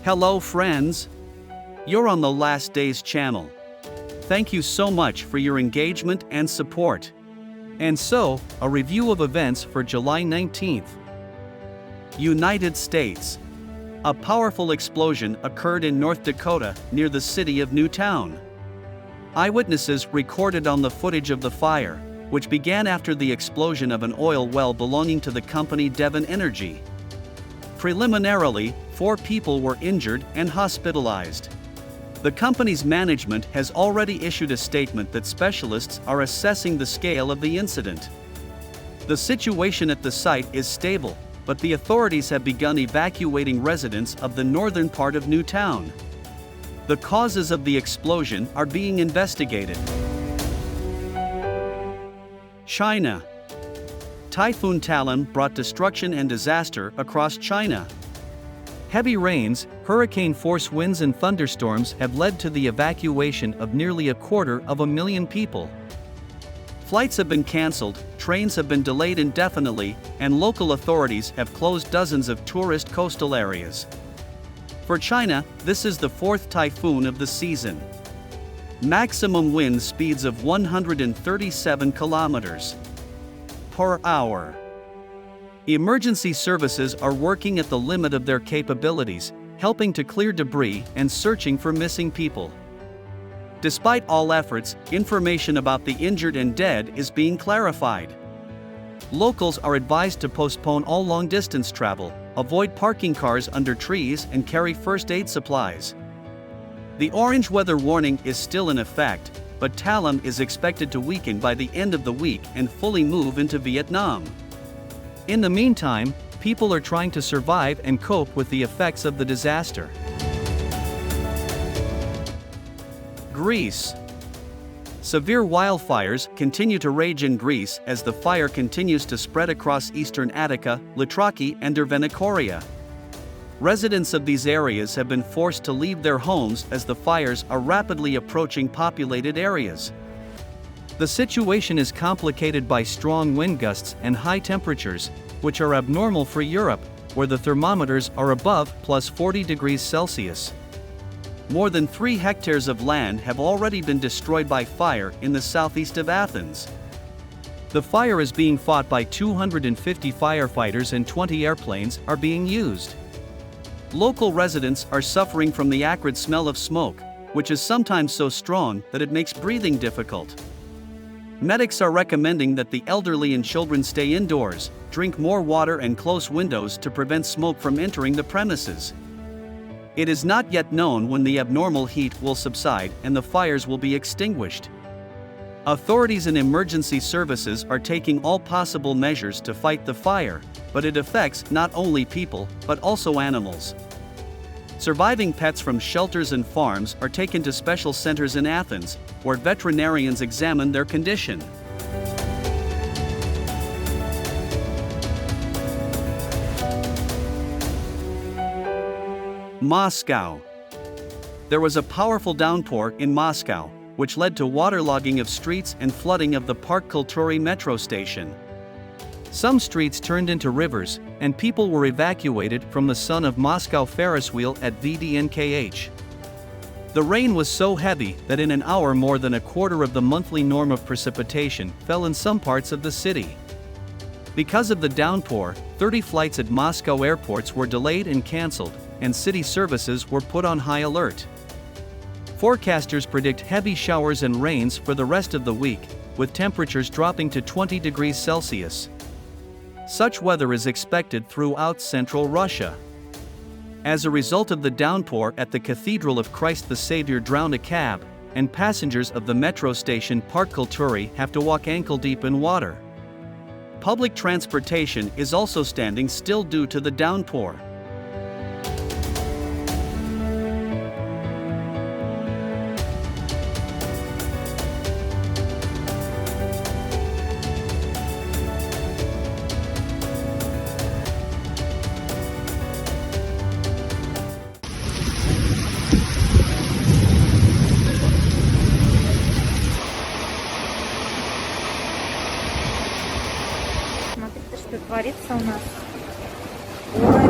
Hello friends! You're on the Last Days channel. Thank you so much for your engagement and support. And so, a review of events for July 19th. United States. A powerful explosion occurred in North Dakota near the city of Newtown. Eyewitnesses recorded on the footage of the fire, which began after the explosion of an oil well belonging to the company Devon Energy. Preliminarily, 4 people were injured and hospitalized. The company's management has already issued a statement that specialists are assessing the scale of the incident. The situation at the site is stable, but the authorities have begun evacuating residents of the northern part of Newtown. The causes of the explosion are being investigated. China. Typhoon Talon brought destruction and disaster across China. Heavy rains, hurricane-force winds and thunderstorms have led to the evacuation of nearly 250,000 people. Flights have been cancelled, trains have been delayed indefinitely, and local authorities have closed dozens of tourist coastal areas. For China, this is the 4th typhoon of the season. Maximum wind speeds of 137 kilometers per hour. Emergency services are working at the limit of their capabilities, helping to clear debris and searching for missing people. Despite all efforts, information about the injured and dead is being clarified. Locals are advised to postpone all long-distance travel, avoid parking cars under trees, and carry first aid supplies. The orange weather warning is still in effect, but Talon is expected to weaken by the end of the week and fully move into Vietnam. In the meantime, people are trying to survive and cope with the effects of the disaster. Greece. Severe wildfires continue to rage in Greece as the fire continues to spread across eastern Attica, Latraki, and Dervenikoria. Residents of these areas have been forced to leave their homes as the fires are rapidly approaching populated areas. The situation is complicated by strong wind gusts and high temperatures, which are abnormal for Europe, where the thermometers are above +40 degrees Celsius. More than 3 hectares of land have already been destroyed by fire in the southeast of Athens. The fire is being fought by 250 firefighters and 20 airplanes are being used. Local residents are suffering from the acrid smell of smoke, which is sometimes so strong that it makes breathing difficult. Medics are recommending that the elderly and children stay indoors, drink more water and close windows to prevent smoke from entering the premises. It is not yet known when the abnormal heat will subside and the fires will be extinguished. Authorities and emergency services are taking all possible measures to fight the fire, but it affects not only people, but also animals. Surviving pets from shelters and farms are taken to special centers in Athens, where veterinarians examine their condition. Moscow. There was a powerful downpour in Moscow, which led to waterlogging of streets and flooding of the Park Kultury metro station. Some streets turned into rivers, and people were evacuated from the Sun of Moscow Ferris wheel at VDNKH. The rain was so heavy that in an hour more than a quarter of the monthly norm of precipitation fell in some parts of the city. Because of the downpour, 30 flights at Moscow airports were delayed and cancelled, and city services were put on high alert. Forecasters predict heavy showers and rains for the rest of the week, with temperatures dropping to 20 degrees Celsius. Such weather is expected throughout central Russia. As a result of the downpour at the Cathedral of Christ the Savior drowned a cab, and passengers of the metro station Park Kultury have to walk ankle-deep in water. Public transportation is also standing still due to the downpour. Смотрите, что творится у нас. Ой,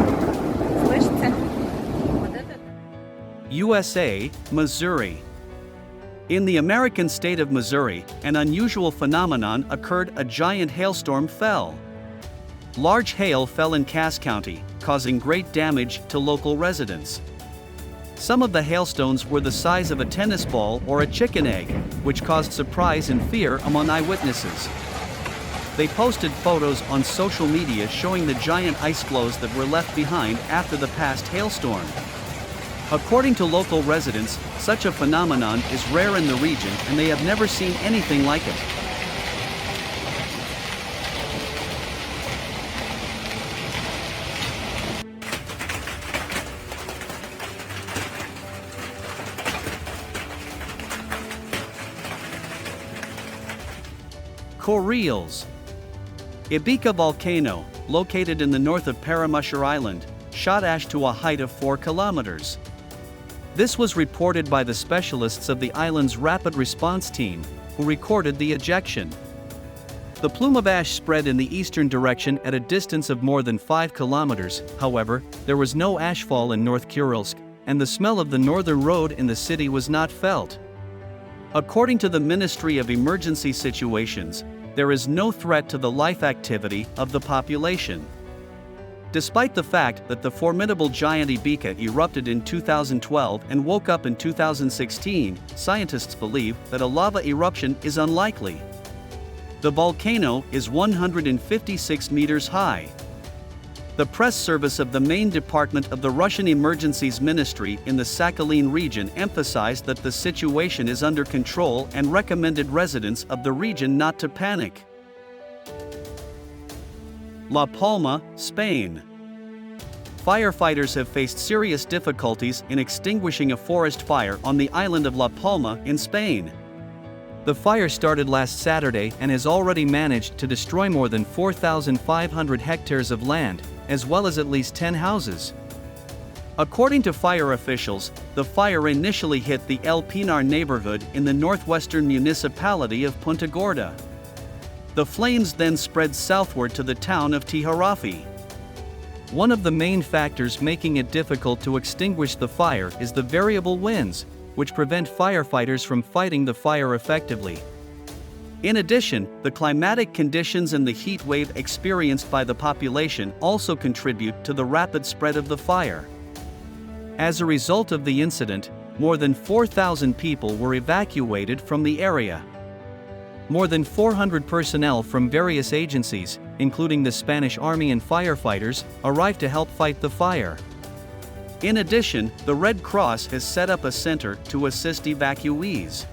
слышите? Вот это USA, Missouri. In the American state of Missouri, an unusual phenomenon occurred: a giant hailstorm fell. Large hail fell in Cass County, causing great damage to local residents. Some of the hailstones were the size of a tennis ball or a chicken egg, which caused surprise and fear among eyewitnesses. They posted photos on social media showing the giant ice floes that were left behind after the past hailstorm. According to local residents, such a phenomenon is rare in the region and they have never seen anything like it. Kurils. Ibiza volcano, located in the north of Perm Island, shot ash to a height of 4 kilometers. This was reported by the specialists of the island's rapid response team, who recorded the ejection. The plume of ash spread in the eastern direction at a distance of more than 5 kilometers. However, there was no ashfall in North Kurils, and the smell of the northern road in the city was not felt. According to the Ministry of Emergency Situations, there is no threat to the life activity of the population. Despite the fact that the formidable giant Ibiza erupted in 2012 and woke up in 2016, scientists believe that a lava eruption is unlikely. The volcano is 156 meters high. The press service of the main department of the Russian Emergencies Ministry in the Sakhalin region emphasized that the situation is under control and recommended residents of the region not to panic. La Palma, Spain. Firefighters have faced serious difficulties in extinguishing a forest fire on the island of La Palma in Spain. The fire started last Saturday and has already managed to destroy more than 4,500 hectares of land, as well as at least 10 houses. According to fire officials, the fire initially hit the El Pinar neighborhood in the northwestern municipality of Punta Gorda. The flames then spread southward to the town of Tijarafi. One of the main factors making it difficult to extinguish the fire is the variable winds, which prevent firefighters from fighting the fire effectively. In addition, the climatic conditions and the heat wave experienced by the population also contribute to the rapid spread of the fire. As a result of the incident, more than 4,000 people were evacuated from the area. More than 400 personnel from various agencies, including the Spanish Army and firefighters, arrived to help fight the fire. In addition, the Red Cross has set up a center to assist evacuees.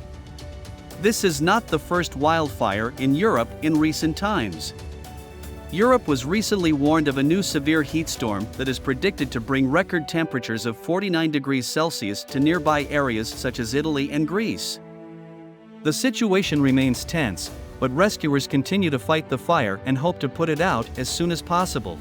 This is not the first wildfire in Europe in recent times. Europe was recently warned of a new severe heat storm that is predicted to bring record temperatures of 49 degrees Celsius to nearby areas such as Italy and Greece. The situation remains tense, but rescuers continue to fight the fire and hope to put it out as soon as possible.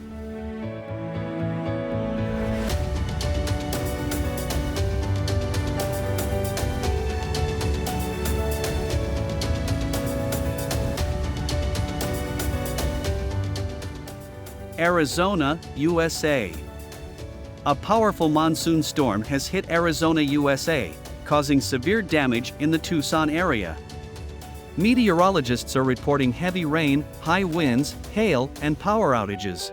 Arizona, USA. A powerful monsoon storm has hit Arizona, USA, causing severe damage in the Tucson area. Meteorologists are reporting heavy rain, high winds, hail, and power outages.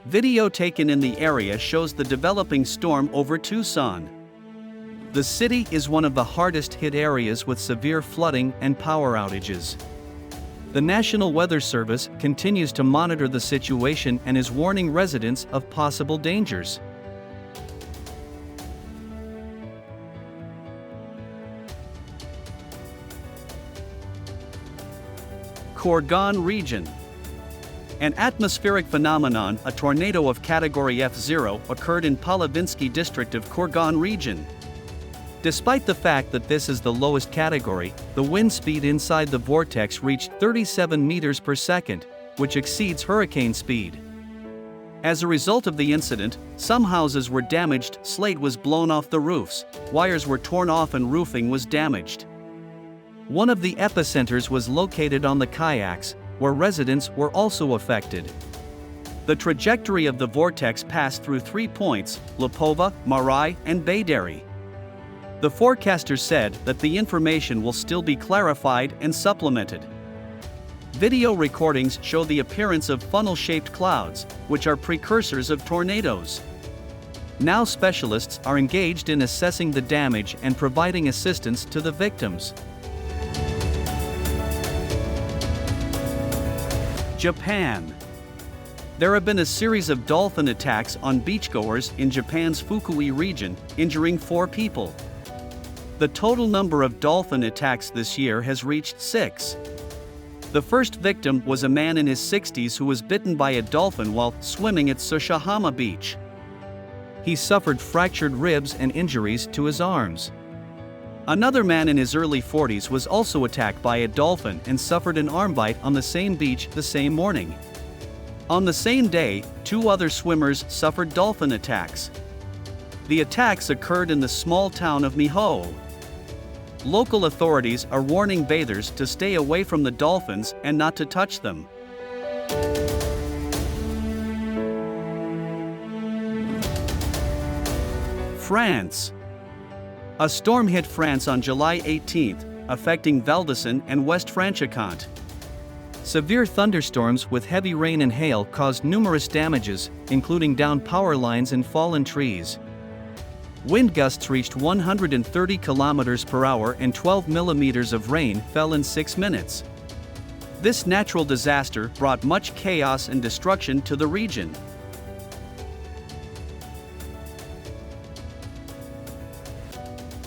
Video taken in the area shows the developing storm over Tucson. The city is one of the hardest hit areas with severe flooding and power outages. The National Weather Service continues to monitor the situation and is warning residents of possible dangers. Kurgan region. An atmospheric phenomenon, a tornado of category F0, occurred in Palavinsky district of Kurgan region. Despite the fact that this is the lowest category, the wind speed inside the vortex reached 37 meters per second, which exceeds hurricane speed. As a result of the incident, some houses were damaged, slate was blown off the roofs, wires were torn off and roofing was damaged. One of the epicenters was located on the kayaks, where residents were also affected. The trajectory of the vortex passed through 3 points, Lapova, Marai, and Baydari. The forecaster said that the information will still be clarified and supplemented. Video recordings show the appearance of funnel-shaped clouds, which are precursors of tornadoes. Now specialists are engaged in assessing the damage and providing assistance to the victims. Japan. There have been a series of dolphin attacks on beachgoers in Japan's Fukui region, injuring 4 people. The total number of dolphin attacks this year has reached 6. The first victim was a man in his 60s who was bitten by a dolphin while swimming at Sushihama Beach. He suffered fractured ribs and injuries to his arms. Another man in his early 40s was also attacked by a dolphin and suffered an arm bite on the same beach the same morning. On the same day, 2 other swimmers suffered dolphin attacks. The attacks occurred in the small town of Miho. Local authorities are warning bathers to stay away from the dolphins and not to touch them. France. A storm hit France on July 18, affecting Val-de-Seine and West Franche-Comté. Severe thunderstorms with heavy rain and hail caused numerous damages, including downed power lines and fallen trees. Wind gusts reached 130 km per hour and 12 millimeters of rain fell in 6 minutes. This natural disaster brought much chaos and destruction to the region.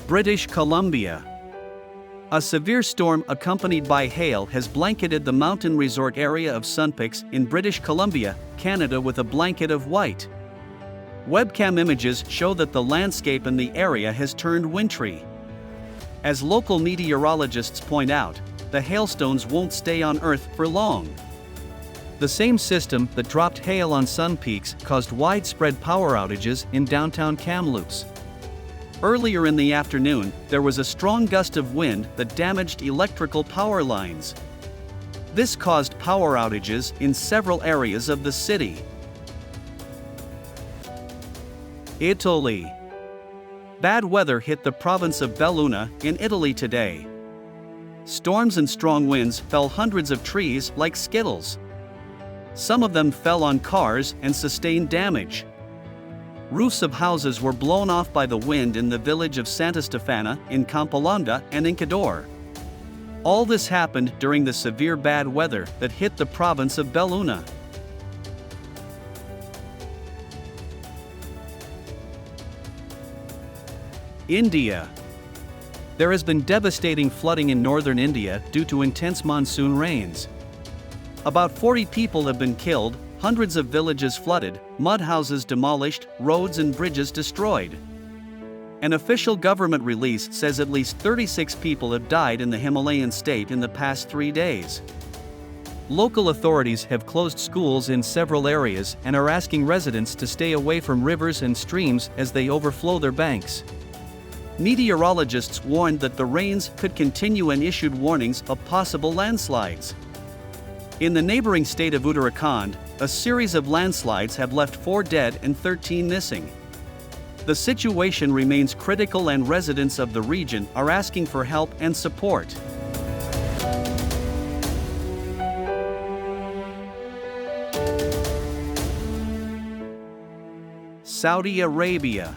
British Columbia. A severe storm accompanied by hail has blanketed the mountain resort area of Sunpeaks in British Columbia, Canada with a blanket of white. Webcam images show that the landscape in the area has turned wintry. As local meteorologists point out, the hailstones won't stay on Earth for long. The same system that dropped hail on Sun Peaks caused widespread power outages in downtown Kamloops. Earlier in the afternoon, there was a strong gust of wind that damaged electrical power lines. This caused power outages in several areas of the city. Italy. Bad weather hit the province of Belluno in Italy today. Storms and strong winds fell hundreds of trees like skittles. Some of them fell on cars and sustained damage. Roofs of houses were blown off by the wind in the village of Santa Stefana, in Campolonda and in Cadore. All this happened during the severe bad weather that hit the province of Belluno. India. There has been devastating flooding in northern India due to intense monsoon rains. About 40 people have been killed, hundreds of villages flooded, mud houses demolished, roads and bridges destroyed. An official government release says at least 36 people have died in the Himalayan state in the past 3 days. Local authorities have closed schools in several areas and are asking residents to stay away from rivers and streams as they overflow their banks. Meteorologists warned that the rains could continue and issued warnings of possible landslides. In the neighboring state of Uttarakhand, a series of landslides have left 4 dead and 13 missing. The situation remains critical and residents of the region are asking for help and support. Saudi Arabia.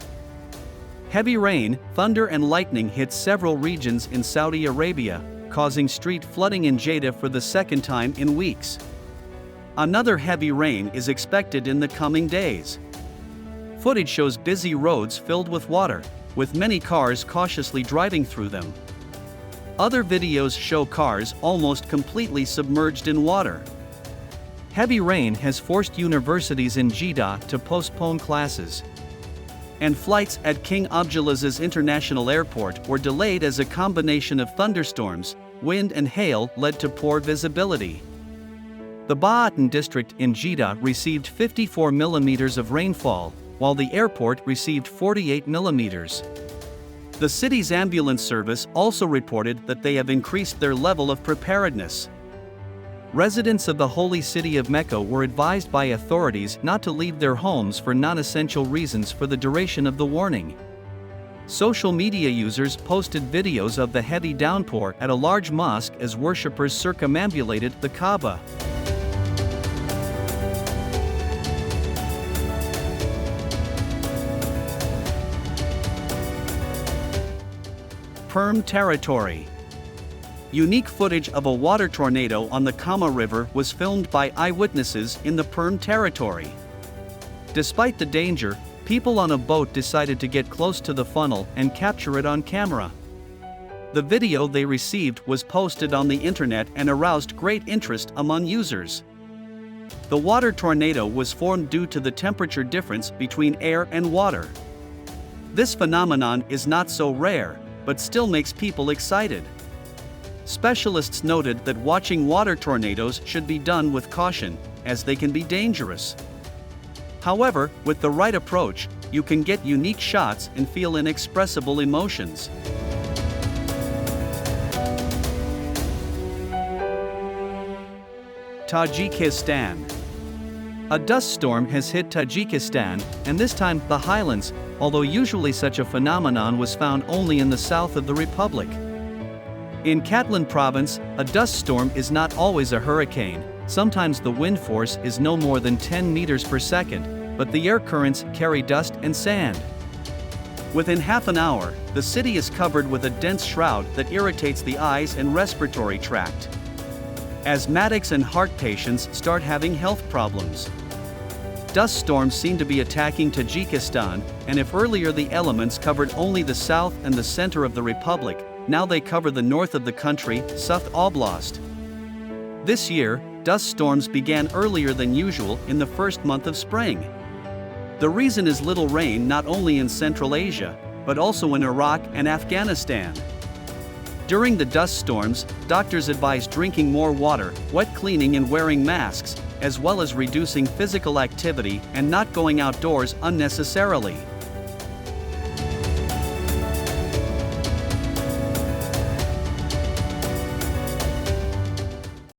Heavy rain, thunder and lightning hit several regions in Saudi Arabia, causing street flooding in Jeddah for the second time in weeks. Another heavy rain is expected in the coming days. Footage shows busy roads filled with water, with many cars cautiously driving through them. Other videos show cars almost completely submerged in water. Heavy rain has forced universities in Jeddah to postpone classes. And flights at King Abdulaziz International Airport were delayed as a combination of thunderstorms, wind and hail led to poor visibility. The Ba'atan district in Jeddah received 54 millimeters of rainfall, while the airport received 48 millimeters. The city's ambulance service also reported that they have increased their level of preparedness. Residents of the holy city of Mecca were advised by authorities not to leave their homes for non-essential reasons for the duration of the warning. Social media users posted videos of the heavy downpour at a large mosque as worshippers circumambulated the Kaaba. Perm territory. Unique footage of a water tornado on the Kama River was filmed by eyewitnesses in the Perm territory. Despite the danger, people on a boat decided to get close to the funnel and capture it on camera. The video they received was posted on the internet and aroused great interest among users. The water tornado was formed due to the temperature difference between air and water. This phenomenon is not so rare, but still makes people excited. Specialists noted that watching water tornadoes should be done with caution, as they can be dangerous. However, with the right approach, you can get unique shots and feel inexpressible emotions. Tajikistan. A dust storm has hit Tajikistan, and this time the highlands, although usually such a phenomenon was found only in the south of the republic. In Catlan province, a dust storm is not always a hurricane. Sometimes the wind force is no more than 10 meters per second, but the air currents carry dust and sand. Within half an hour, the city is covered with a dense shroud that irritates the eyes and respiratory tract. Asthmatics and heart patients start having health problems. Dust storms seem to be attacking Tajikistan, and if earlier the elements covered only the south and the center of the republic, now they cover the north of the country, South Oblast. This year, dust storms began earlier than usual in the first month of spring. The reason is little rain not only in Central Asia, but also in Iraq and Afghanistan. During the dust storms, doctors advise drinking more water, wet cleaning and wearing masks, as well as reducing physical activity and not going outdoors unnecessarily.